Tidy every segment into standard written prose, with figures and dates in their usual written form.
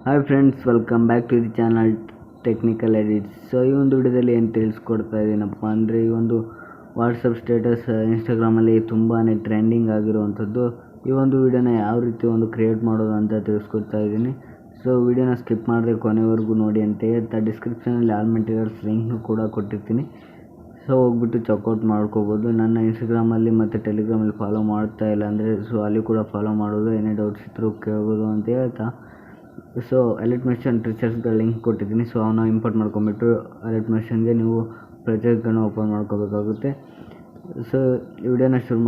Hi friends, welcome back to the channel technical edits. So ಈ ಒಂದು ವಿಡಿಯೋದಲ್ಲಿ ಏನು ತಿಳಿಸ್ಕೊಡ್ತಾ ಇದ್ದೀನಪ್ಪ ಅಂದರೆ, ಈ ಒಂದು ವಾಟ್ಸಪ್ ಸ್ಟೇಟಸ್ ಇನ್ಸ್ಟಾಗ್ರಾಮಲ್ಲಿ ತುಂಬಾ ಟ್ರೆಂಡಿಂಗ್ ಆಗಿರುವಂಥದ್ದು. ಈ ಒಂದು ವಿಡಿಯೋನ ಯಾವ ರೀತಿ ಒಂದು ಕ್ರಿಯೇಟ್ ಮಾಡೋದು ಅಂತ ತಿಳಿಸ್ಕೊಡ್ತಾ ಇದ್ದೀನಿ. ಸೊ ವಿಡಿಯೋನ ಸ್ಕಿಪ್ ಮಾಡದೆ ಕೊನೆವರೆಗೂ ನೋಡಿ ಅಂತ ಹೇಳ್ತಾ, ಡಿಸ್ಕ್ರಿಪ್ಷನಲ್ಲಿ ಆಲ್ ಮೆಟೀರಿಯಲ್ಸ್ ಲಿಂಕ್ನು ಕೂಡ ಕೊಟ್ಟಿರ್ತೀನಿ. ಸೊ ಹೋಗ್ಬಿಟ್ಟು ಚೆಕ್ಔಟ್ ಮಾಡ್ಕೋಬೋದು. ನನ್ನ ಇನ್ಸ್ಟಾಗ್ರಾಮಲ್ಲಿ ಮತ್ತು ಟೆಲಿಗ್ರಾಮಲ್ಲಿ ಫಾಲೋ ಮಾಡ್ತಾ ಇಲ್ಲ ಅಂದರೆ ಸೊ ಅಲ್ಲಿ ಕೂಡ ಫಾಲೋ ಮಾಡೋದು, ಏನೇ ಡೌಟ್ಸ್ ಇದ್ದರೂ ಕೇಳ್ಬೋದು ಅಂತ ಹೇಳ್ತಾ, ಸೊ Alightmotion ಫೀಚರ್ಸ್ಗಳ ಲಿಂಕ್ ಕೊಟ್ಟಿದ್ದೀನಿ. ಸೊ ಅವನ್ನ ಇಂಪೋರ್ಟ್ ಮಾಡ್ಕೊಂಬಿಟ್ಟು Alightmotionಗೆ ನೀವು ಪ್ರಾಜೆಕ್ಟ್ಗಳನ್ನ ಓಪನ್ ಮಾಡ್ಕೋಬೇಕಾಗುತ್ತೆ. ಸೊ ಈ ವಿಡಿಯೋನ ಶುರು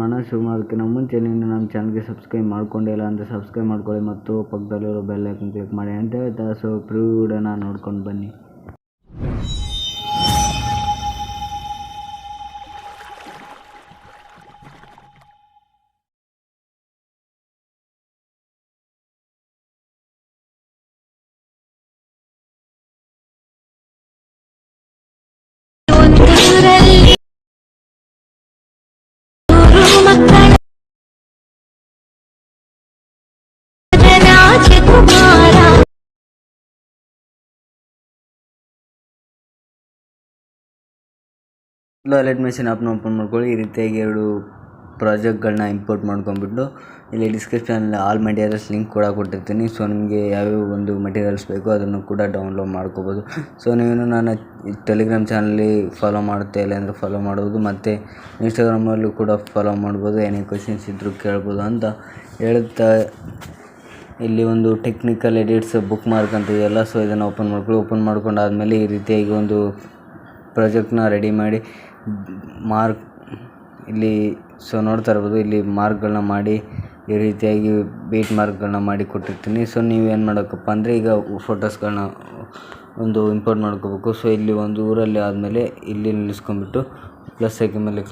ಮಾಡೋದಕ್ಕಿಂತ ಮುಂಚೆ ನೀವು ನಮ್ಮ ಚಾನಲ್ಗೆ ಸಬ್ಸ್ಕ್ರೈಬ್ ಮಾಡ್ಕೊಂಡಿಲ್ಲ ಅಂದರೆ ಸಬ್ಸ್ಕ್ರೈಬ್ ಮಾಡ್ಕೊಳ್ಳಿ ಮತ್ತು ಪಕ್ಕದಲ್ಲಿರೋ ಬೆಲ್ ಐಕನ್ ಕ್ಲಿಕ್ ಮಾಡಿ ಅಂತ ಹೇಳ್ತಾ, ಸೊ ಪ್ರಿವ್ಯೂ ವಿಡಿಯೋನ ನೋಡ್ಕೊಂಡು ಬನ್ನಿ. Alightmotion ಆ್ಯಪ್ನ ಓಪನ್ ಮಾಡ್ಕೊಳ್ಳಿ. ಈ ರೀತಿಯಾಗಿ 2 ಪ್ರಾಜೆಕ್ಟ್ಗಳನ್ನ ಇಂಪೋರ್ಟ್ ಮಾಡ್ಕೊಂಡ್ಬಿಟ್ಟು ಇಲ್ಲಿ ಡಿಸ್ಕ್ರಿಪ್ಷನಲ್ಲಿ ಆಲ್ ಮೆಟೀರಿಯಲ್ಸ್ ಲಿಂಕ್ ಕೂಡ ಕೊಟ್ಟಿರ್ತೀನಿ. ಸೊ ನಿಮಗೆ ಯಾವ್ಯಾವ ಒಂದು ಮೆಟೀರಿಯಲ್ಸ್ ಬೇಕೋ ಅದನ್ನು ಕೂಡ ಡೌನ್ಲೋಡ್ ಮಾಡ್ಕೋಬೋದು. ಸೊ ನೀವು ನನ್ನ ಟೆಲಿಗ್ರಾಮ್ ಚಾನಲ್ಲಿ ಫಾಲೋ ಮಾಡ್ತಾ ಇಲ್ಲ ಅಂದರೆ ಫಾಲೋ ಮಾಡ್ಬೋದು, ಮತ್ತು ಇನ್ಸ್ಟಾಗ್ರಾಮಲ್ಲೂ ಕೂಡ ಫಾಲೋ ಮಾಡ್ಬೋದು. ಏನೇ ಕ್ವೆಶನ್ಸ್ ಇದ್ದರೂ ಕೇಳ್ಬೋದು ಅಂತ ಹೇಳ್ತಾ, ಇಲ್ಲಿ ಒಂದು ಟೆಕ್ನಿಕಲ್ ಎಡಿಟ್ಸ್ ಬುಕ್ ಮಾರ್ಕ್ ಅಂತ ಇದೆಯಲ್ಲ, ಸೊ ಇದನ್ನು ಓಪನ್ ಮಾಡ್ಕೊಂಡಾದ್ಮೇಲೆ ಈ ರೀತಿಯಾಗಿ ಒಂದು ಪ್ರಾಜೆಕ್ಟ್ನ ರೆಡಿ ಮಾಡಿ ಇಲ್ಲಿ ಸೊ ನೋಡ್ತಾ ಇರ್ಬೋದು, ಇಲ್ಲಿ ಮಾರ್ಕ್ಗಳನ್ನ ಮಾಡಿ ಈ ರೀತಿಯಾಗಿ ಬೀಟ್ ಮಾರ್ಕ್ಗಳನ್ನ ಮಾಡಿ ಕೊಟ್ಟಿರ್ತೀನಿ. ಸೊ ನೀವೇನು ಮಾಡೋಕ್ಕಪ್ಪ ಅಂದರೆ, ಈಗ ಫೋಟೋಸ್ಗಳನ್ನ ಒಂದು ಇಂಪೋರ್ಟ್ ಮಾಡ್ಕೋಬೇಕು. ಸೊ ಇಲ್ಲಿ ಒಂದು ಊರಲ್ಲಿ ಆದಮೇಲೆ ಇಲ್ಲಿ ನಿಲ್ಲಿಸ್ಕೊಂಡ್ಬಿಟ್ಟು ಪ್ಲಸ್ ಐಕನ್ ಮೇಲೆ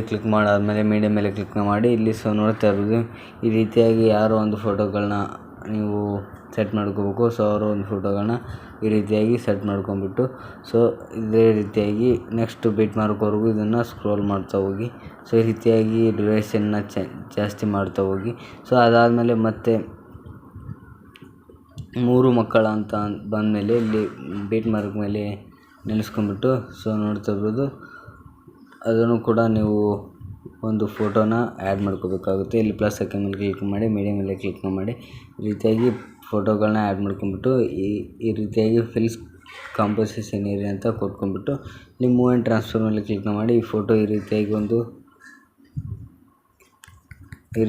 ಕ್ಲಿಕ್ ಮಾಡಾದಮೇಲೆ ಮೀಡಿಯಾ ಮೇಲೆ ಕ್ಲಿಕ್ ಮಾಡಿ ಇಲ್ಲಿ ಸೊ ನೋಡ್ತಾ ಇರ್ಬೋದು, ಈ ರೀತಿಯಾಗಿ ಯಾರೋ ಒಂದು ಫೋಟೋಗಳನ್ನ ನೀವು ಸೆಟ್ ಮಾಡ್ಕೋಬೇಕು. ಸೊ ಅವರ ಒಂದು ಫೋಟೋಗಳನ್ನ ಈ ರೀತಿಯಾಗಿ ಸೆಟ್ ಮಾಡ್ಕೊಂಡ್ಬಿಟ್ಟು, ಸೊ ಇದೇ ರೀತಿಯಾಗಿ ನೆಕ್ಸ್ಟ್ ಬೀಟ್ ಮಾರ್ಕ್ವರೆಗೂ ಇದನ್ನು ಸ್ಕ್ರೋಲ್ ಮಾಡ್ತಾ ಹೋಗಿ. ಸೊ ಈ ರೀತಿಯಾಗಿ ಡ್ಯೂರೇಷನ್ನ ಜಾಸ್ತಿ ಮಾಡ್ತಾ ಹೋಗಿ. ಸೊ ಅದಾದಮೇಲೆ ಮತ್ತೆ 3 ಮಕ್ಕಳ ಅಂತ ಬಂದಮೇಲೆ ಇಲ್ಲಿ ಬೀಟ್ ಮಾರ್ಕ್ ಮೇಲೆ ನಿಲ್ಲಿಸ್ಕೊಂಡ್ಬಿಟ್ಟು ಸೊ ನೋಡ್ತಾ ಇರ್ಬೋದು, ಅದನ್ನು ಕೂಡ ನೀವು ಒಂದು ಫೋಟೋನ ಆ್ಯಡ್ ಮಾಡ್ಕೋಬೇಕಾಗುತ್ತೆ. ಇಲ್ಲಿ ಪ್ಲಸ್ ಐಕನ್ ಮೇಲೆ ಕ್ಲಿಕ್ ಮಾಡಿ ಮೀಡಿಯಾ ಮೇಲೆ ಕ್ಲಿಕ್ ಮಾಡಿ ಈ ರೀತಿಯಾಗಿ ಫೋಟೋಗಳನ್ನ ಆ್ಯಡ್ ಮಾಡ್ಕೊಂಡ್ಬಿಟ್ಟು ಈ ರೀತಿಯಾಗಿ ಫಿಲ್ಸ್ ಕಾಂಪೋಸಿಷನ್ ಏರಿಯಾ ಅಂತ ಕೊಟ್ಕೊಂಡ್ಬಿಟ್ಟು ಇಲ್ಲಿ ಮೂವ್ ಆ್ಯಂಡ್ ಟ್ರಾನ್ಸ್ಫರ್ ಮೇಲೆ ಕ್ಲಿಕ್ ಮಾಡಿ ಈ ಫೋಟೋ ಈ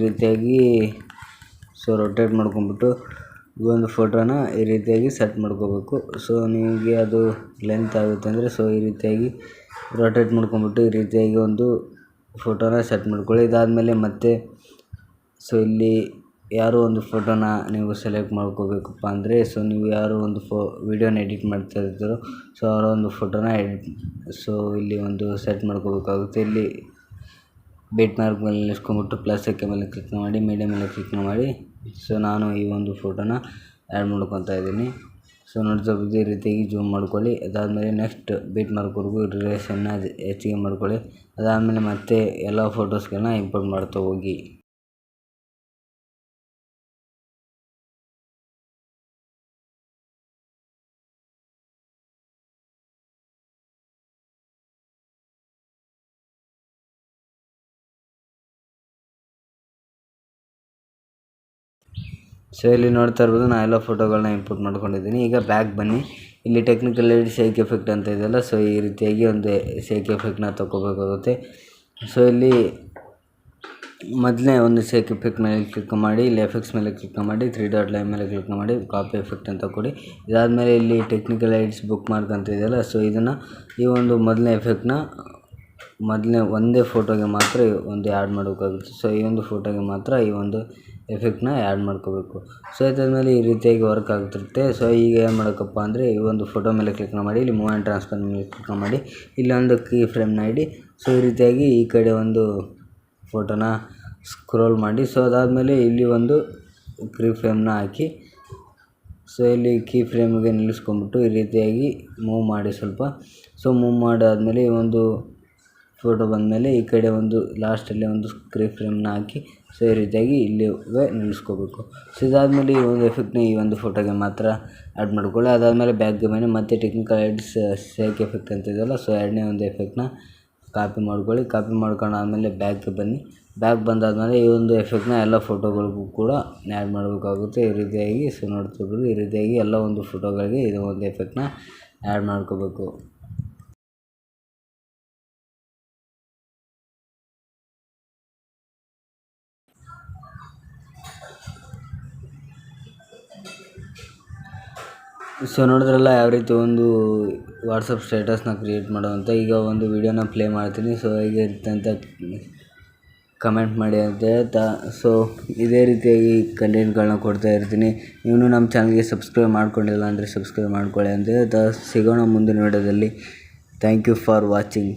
ರೀತಿಯಾಗಿ ಸೊ ರೊಟೇಟ್ ಮಾಡ್ಕೊಂಡ್ಬಿಟ್ಟು ಈ ಒಂದು ಫೋಟೋನ ಈ ರೀತಿಯಾಗಿ ಸೆಟ್ ಮಾಡ್ಕೋಬೇಕು. ಸೊ ನಿಮಗೆ ಅದು ಲೆಂತ್ ಆಗುತ್ತೆ ಅಂದರೆ ಸೊ ಈ ರೀತಿಯಾಗಿ ರೊಟೇಟ್ ಮಾಡ್ಕೊಂಡ್ಬಿಟ್ಟು ಈ ರೀತಿಯಾಗಿ ಒಂದು ಫೋಟೋನ ಸೆಟ್ ಮಾಡ್ಕೊಳ್ಳಿ. ಇದಾದಮೇಲೆ ಮತ್ತೆ ಸೊ ಇಲ್ಲಿ ಯಾರೋ ಒಂದು ಫೋಟೋನ ನೀವು ಸೆಲೆಕ್ಟ್ ಮಾಡ್ಕೋಬೇಕಪ್ಪ ಅಂದರೆ, ಸೊ ನೀವು ಯಾರೋ ಒಂದು ವಿಡಿಯೋನ ಎಡಿಟ್ ಮಾಡ್ತಾ ಇರ್ತೀರೋ ಸೊ ಅವರ ಒಂದು ಫೋಟೋನ ಇಲ್ಲಿ ಒಂದು ಸೆಟ್ ಮಾಡ್ಕೋಬೇಕಾಗುತ್ತೆ. ಇಲ್ಲಿ ಬೀಟ್ ಮಾರ್ಕ್ ಮೇಲೆ ನಿಲ್ಲಿಸ್ಕೊಂಡ್ಬಿಟ್ಟು ಪ್ಲಸ್ ಐಕನ್ ಮೇಲೆ ಕ್ಲಿಕ್ ಮಾಡಿ ಮೀಡಿಯಾ ಮೇಲೆ ಕ್ಲಿಕ್ ಮಾಡಿ ಸೊ ನಾನು ಈ ಒಂದು ಫೋಟೋನ ಆ್ಯಡ್ ಮಾಡ್ಕೊತಾ ಇದ್ದೀನಿ. ಸೊ ನೋಡ್ತಾ ಇರ್ಬೋದು, ಈ ರೀತಿಯಾಗಿ ಜೂಮ್ ಮಾಡ್ಕೊಳ್ಳಿ. ಅದಾದಮೇಲೆ ನೆಕ್ಸ್ಟ್ ಬೀಟ್ ಮಾರ್ಕ್ವರೆಗೂ ಡ್ಯೂರೇಷನ್ನ ಹೆಚ್ಚಿಗೆ ಮಾಡ್ಕೊಳ್ಳಿ. ಅದಾದಮೇಲೆ ಮತ್ತೆ ಎಲ್ಲ ಫೋಟೋಸ್ಗಳನ್ನ ಇಂಪೋರ್ಟ್ ಮಾಡ್ತಾ ಹೋಗಿ. ಸೊ ಇಲ್ಲಿ ನೋಡ್ತಾ ಇರ್ಬೋದು, ನಾನು ಎಲ್ಲ ಫೋಟೋಗಳನ್ನ ಇಂಪೋರ್ಟ್ ಮಾಡ್ಕೊಂಡಿದ್ದೀನಿ. ಈಗ ಬ್ಯಾಕ್ ಬನ್ನಿ. ಇಲ್ಲಿ ಟೆಕ್ನಿಕಲ್ ಎಡಿಟ್ ಶೇಕ್ ಎಫೆಕ್ಟ್ ಅಂತ ಇದೆಯಲ್ಲ, ಸೊ ಈ ರೀತಿಯಾಗಿ ಒಂದು ಶೇಕ್ ಎಫೆಕ್ಟ್ನ ತಗೋಬೇಕಾಗುತ್ತೆ. ಸೊ ಇಲ್ಲಿ ಮೊದಲೇ ಒಂದು ಶೇಕ್ ಎಫೆಕ್ಟ್ ಮೇಲೆ ಕ್ಲಿಕ್ ಮಾಡಿ, ಇಲ್ಲಿ ಎಫೆಕ್ಟ್ಸ್ ಮೇಲೆ ಕ್ಲಿಕ್ ಮಾಡಿ 3 ಡಾಟ್ ಲೈನ್ ಮೇಲೆ ಕ್ಲಿಕ್ ಮಾಡಿ ಕಾಪಿ ಎಫೆಕ್ಟ್ ಅಂತ ಕೊಡಿ. ಇದಾದಮೇಲೆ ಇಲ್ಲಿ ಟೆಕ್ನಿಕಲ್ ಎಡಿಟ್ಸ್ ಬುಕ್ ಮಾರ್ಕ್ ಅಂತ ಇದೆಯಲ್ಲ, ಸೊ ಇದನ್ನು ಈ ಒಂದು ಮೊದಲನೇ ಎಫೆಕ್ಟ್ನ ಒಂದೇ ಫೋಟೋಗೆ ಮಾತ್ರ ಒಂದು ಆ್ಯಡ್ ಮಾಡಬೇಕಾಗುತ್ತೆ. ಸೊ ಈ ಒಂದು ಫೋಟೋಗೆ ಮಾತ್ರ ಈ ಒಂದು ಎಫೆಕ್ಟ್ನ ಆ್ಯಡ್ ಮಾಡ್ಕೋಬೇಕು. ಸೊ ಇದಾದಮೇಲೆ ಈ ರೀತಿಯಾಗಿ ವರ್ಕ್ ಆಗ್ತಿರುತ್ತೆ. ಸೊ ಈಗ ಏನು ಮಾಡೋಕ್ಕಪ್ಪ ಅಂದರೆ, ಈ ಒಂದು ಫೋಟೋ ಮೇಲೆ ಕ್ಲಿಕ್ ಮಾಡಿ ಇಲ್ಲಿ ಮೂವ್ ಆ್ಯಂಡ್ ಟ್ರಾನ್ಸ್ಫರ್ ಮೇಲೆ ಕ್ಲಿಕ್ ಮಾಡಿ ಇಲ್ಲೊಂದು ಕೀ ಫ್ರೇಮ್ನ ಇಡಿ. ಸೊ ಈ ರೀತಿಯಾಗಿ ಈ ಕಡೆ ಒಂದು ಫೋಟೋನ ಸ್ಕ್ರೋಲ್ ಮಾಡಿ. ಸೊ ಅದಾದಮೇಲೆ ಇಲ್ಲಿ ಒಂದು ಕೀ ಫ್ರೇಮ್ನ ಹಾಕಿ ಸೊ ಇಲ್ಲಿ ಕೀ ಫ್ರೇಮ್ಗೆ ನಿಲ್ಲಿಸ್ಕೊಂಡ್ಬಿಟ್ಟು ಈ ರೀತಿಯಾಗಿ ಮೂವ್ ಮಾಡಿ ಸ್ವಲ್ಪ. ಸೊ ಮೂವ್ ಮಾಡಾದಮೇಲೆ ಈ ಒಂದು ಫೋಟೋ ಬಂದಮೇಲೆ ಈ ಕಡೆ ಒಂದು ಲಾಸ್ಟಲ್ಲಿ ಒಂದು ಸ್ಕ್ರೀನ್ ಫ್ರೇಮ್ನ ಹಾಕಿ ಸೊ ಈ ರೀತಿಯಾಗಿ ಇಲ್ಲಿ ನಿಲ್ಲಿಸ್ಕೋಬೇಕು. ಸೊ ಇದಾದಮೇಲೆ ಈ ಒಂದು ಎಫೆಕ್ಟ್ನ ಈ ಒಂದು ಫೋಟೋಗೆ ಮಾತ್ರ ಆ್ಯಡ್ ಮಾಡ್ಕೊಳ್ಳಿ. ಅದಾದಮೇಲೆ ಬ್ಯಾಕ್ಗೆ ಬನ್ನಿ, ಮತ್ತೆ ಟೆಕ್ನಿಕಲ್ ಎಡಿಟ್ಸ್ ಶೇಕ್ ಎಫೆಕ್ಟ್ ಅಂತ ಇದೆಯಲ್ಲ, ಸೊ ಎರಡನೇ ಒಂದು ಎಫೆಕ್ಟ್ನ ಕಾಪಿ ಮಾಡ್ಕೊಳ್ಳಿ. ಕಾಪಿ ಮಾಡ್ಕೊಂಡು ಆದಮೇಲೆ ಬ್ಯಾಕ್ಗೆ ಬನ್ನಿ. ಬ್ಯಾಕ್ ಬಂದಾದಮೇಲೆ ಈ ಒಂದು ಎಫೆಕ್ಟ್ನ ಎಲ್ಲ ಫೋಟೋಗಳಿಗೂ ಕೂಡ ಆ್ಯಡ್ ಮಾಡಬೇಕಾಗುತ್ತೆ. ಈ ರೀತಿಯಾಗಿ ಸೊ ನೋಡ್ತಿರ್ಬೋದು, ಈ ರೀತಿಯಾಗಿ ಎಲ್ಲ ಒಂದು ಫೋಟೋಗಳಿಗೆ ಇದು ಒಂದು ಎಫೆಕ್ಟ್ನ ಆ್ಯಡ್ ಮಾಡ್ಕೋಬೇಕು. ಸೊ ನೋಡಿದ್ರಲ್ಲ ಯಾವ ರೀತಿ ಒಂದು ವಾಟ್ಸಪ್ ಸ್ಟೇಟಸ್ನ ಕ್ರಿಯೇಟ್ ಮಾಡೋವಂಥ. ಈಗ ಒಂದು ವೀಡಿಯೋನ ಪ್ಲೇ ಮಾಡ್ತೀನಿ. ಸೊ ಹೇಗೆ ಇರುತ್ತೆ ಅಂತ ಕಮೆಂಟ್ ಮಾಡಿ ಅಂತ ಹೇಳ್ತಾ, ಸೊ ಇದೇ ರೀತಿಯಾಗಿ ಕಂಟೆಂಟ್ಗಳನ್ನ ಕೊಡ್ತಾ ಇರ್ತೀನಿ. ನೀವು ನಮ್ಮ ಚಾನಲ್ಗೆ ಸಬ್ಸ್ಕ್ರೈಬ್ ಮಾಡ್ಕೊಂಡಿಲ್ಲ ಅಂದರೆ ಸಬ್ಸ್ಕ್ರೈಬ್ ಮಾಡ್ಕೊಳ್ಳಿ ಅಂತ ಹೇಳ್ತಾ ಸಿಗೋಣ ಮುಂದಿನ ವಿಡಿಯೋದಲ್ಲಿ. Thank you for watching.